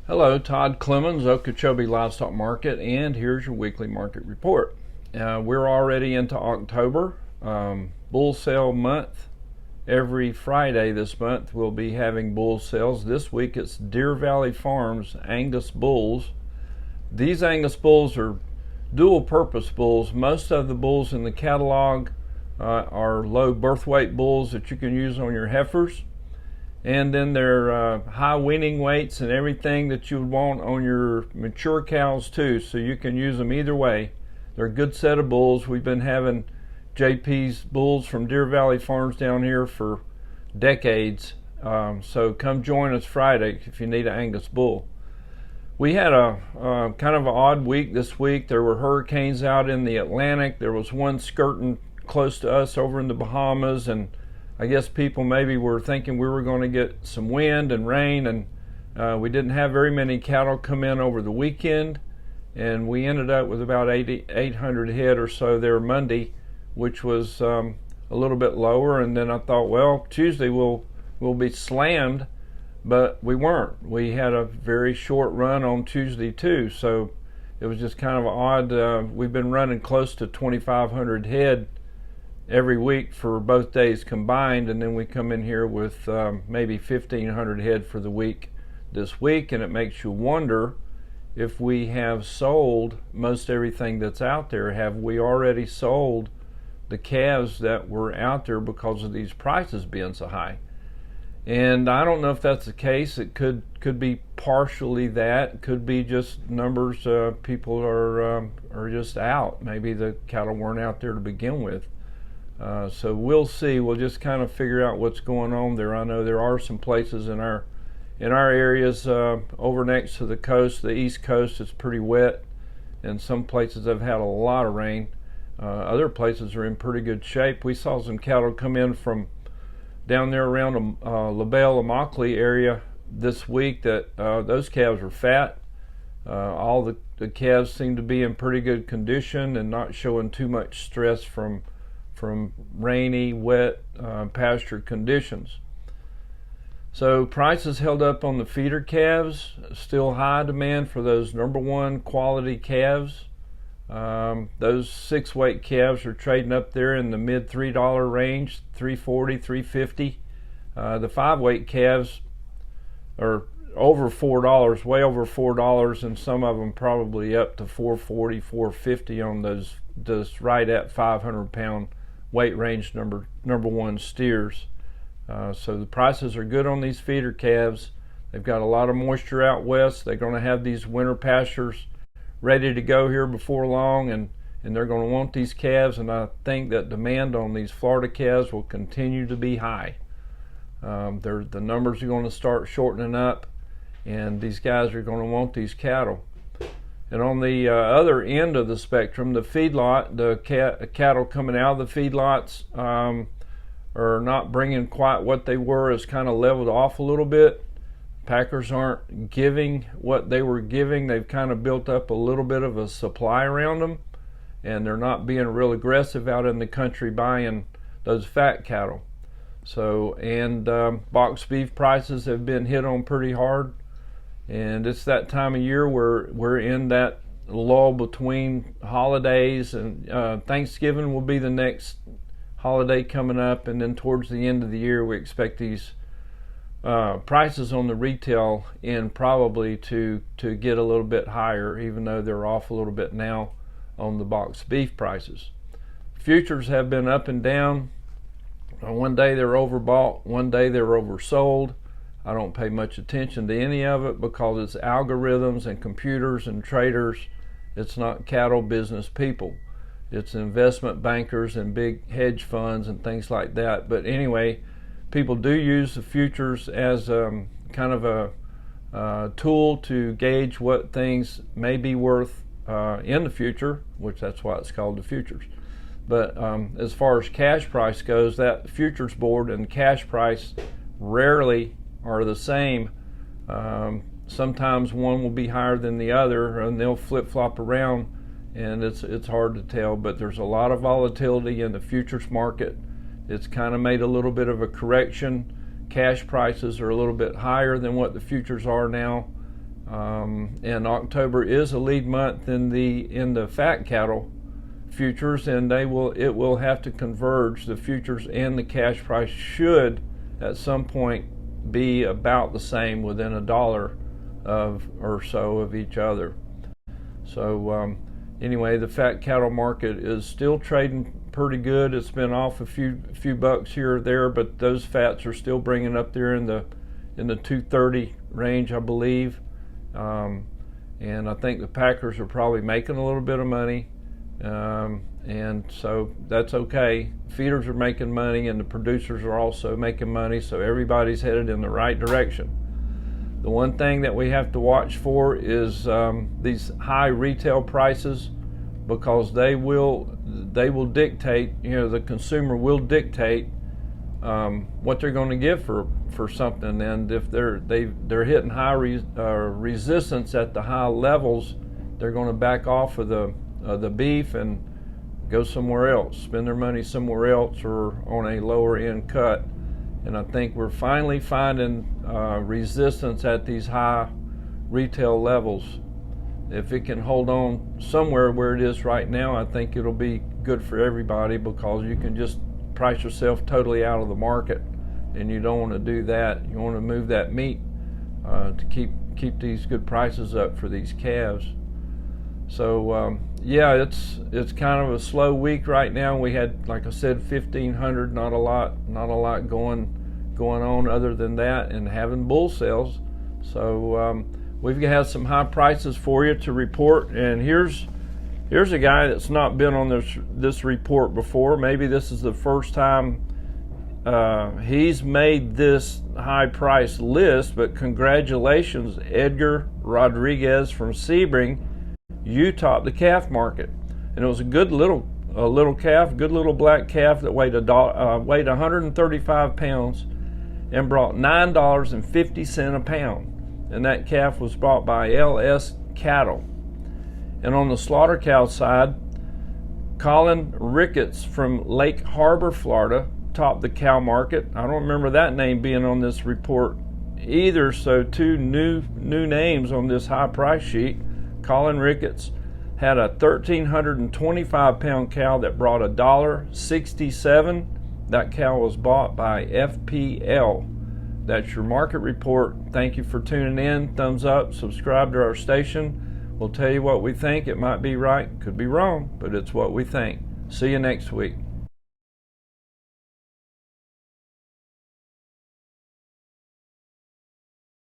Hello, Todd Clemens, Okeechobee Livestock Market, and here's your weekly market report. We're already into October, bull sale month. Every Friday this month we'll be having bull sales. This week it's Deer Valley Farms Angus bulls. These Angus bulls are dual purpose bulls. Most of the bulls in the catalog are low birth weight bulls that you can use on your heifers. And then they're high weaning weights and everything that you would want on your mature cows too, so you can use them either way. They're a good set of bulls. We've been having JP's bulls from Deer Valley Farms down here for decades, so come join us Friday if you need an Angus bull. We had a kind of an odd week this week. There were hurricanes out in the Atlantic. There was one skirting close to us over in the Bahamas, and I guess people maybe were thinking we were going to get some wind and rain, and we didn't have very many cattle come in over the weekend, and we ended up with about 800 head or so there Monday, which was a little bit lower. And then I thought, well, Tuesday we'll be slammed, but we weren't. We had a very short run on Tuesday too, so it was just kind of odd. We've been running close to 2,500 head every week for both days combined, and then we come in here with maybe 1,500 head for the week this week, and it makes you wonder if we have sold most everything that's out there. Have we already sold the calves that were out there because of these prices being so high? And I don't know if that's the case. It could be partially that. It could be just numbers. People are just out. Maybe the cattle weren't out there to begin with. So we'll see. We'll just kind of figure out what's going on there. I know there are some places in our areas over next to the coast, the East Coast, it's pretty wet, and some places have had a lot of rain. Other places are in pretty good shape. We saw some cattle come in from down there around LaBelle, Immokalee area this week that those calves are fat. All the calves seem to be in pretty good condition and not showing too much stress from rainy, wet pasture conditions. So prices held up on the feeder calves. Still high demand for those number one quality calves. Those 6-weight calves are trading up there in the mid $3 range, $3.40, $3.50. The 5-weight calves are over $4, way over $4, and some of them probably up to $4.40, $4.50 on those just right at 500-pound weight range number one steers. So the prices are good on these feeder calves. They've got a lot of moisture out west. They're going to have these winter pastures ready to go here before long, and they're going to want these calves, and I think that demand on these Florida calves will continue to be high. The numbers are going to start shortening up, and these guys are going to want these cattle. And on the other end of the spectrum, the feedlot, the cattle coming out of the feedlots are not bringing quite what they were. It's kind of leveled off a little bit. Packers aren't giving what they were giving. They've kind of built up a little bit of a supply around them, and they're not being real aggressive out in the country buying those fat cattle. So, and box beef prices have been hit on pretty hard. And it's that time of year where we're in that lull between holidays, and Thanksgiving will be the next holiday coming up, and then towards the end of the year we expect these prices on the retail end probably to get a little bit higher, even though they're off a little bit now on the box beef prices. Futures have been up and down. One day they're overbought, one day they're oversold. I don't pay much attention to any of it because it's algorithms and computers and traders. It's not cattle business people. It's investment bankers and big hedge funds and things like that. But anyway, people do use the futures as kind of a tool to gauge what things may be worth in the future, which that's why it's called the futures. But as far as cash price goes, that futures board and cash price rarely are the same. Sometimes one will be higher than the other, and they'll flip-flop around, and it's hard to tell. But there's a lot of volatility in the futures market. It's kind of made a little bit of a correction. Cash prices are a little bit higher than what the futures are now. and October is a lead month in the fat cattle futures, and it will have to converge. The futures and the cash price should at some point be about the same, within $1 or so of each other. So anyway, the fat cattle market is still trading pretty good. It's been off a few bucks here or there, but those fats are still bringing up there in the 230 range, I believe. And I think the packers are probably making a little bit of money, and so that's okay. Feeders are making money, and the producers are also making money, so everybody's headed in the right direction. The one thing that we have to watch for is these high retail prices, because they will dictate, the consumer will dictate what they're going to give for something. And if they're hitting high resistance at the high levels, they're going to back off of the beef and go somewhere else, spend their money somewhere else, or on a lower end cut. And I think we're finally finding resistance at these high retail levels. If it can hold on somewhere where it is right now, I think it'll be good for everybody, because you can just price yourself totally out of the market, and you don't want to do that. You want to move that meat to keep these good prices up for these calves. So yeah, it's kind of a slow week right now. We had, like I said, 1,500, not a lot going on other than that, and having bull sales. So we've had some high prices for you to report, and here's a guy that's not been on this report before. Maybe this is the first time he's made this high price list, but congratulations, Edgar Rodriguez from Sebring. You topped the calf market, and it was a good little calf, good little black calf that weighed 135 pounds and brought $9.50 a pound, and that calf was bought by LS Cattle. And on the slaughter cow side, Colin Ricketts from Lake Harbor, Florida, topped the cow market. I don't remember that name being on this report either, so two new names on this high price sheet. Colin Ricketts had a 1,325 pound cow that brought $1.67. That cow was bought by FPL. That's your market report. Thank you for tuning in. Thumbs up, subscribe to our station. We'll tell you what we think. It might be right, could be wrong, but it's what we think. See you next week.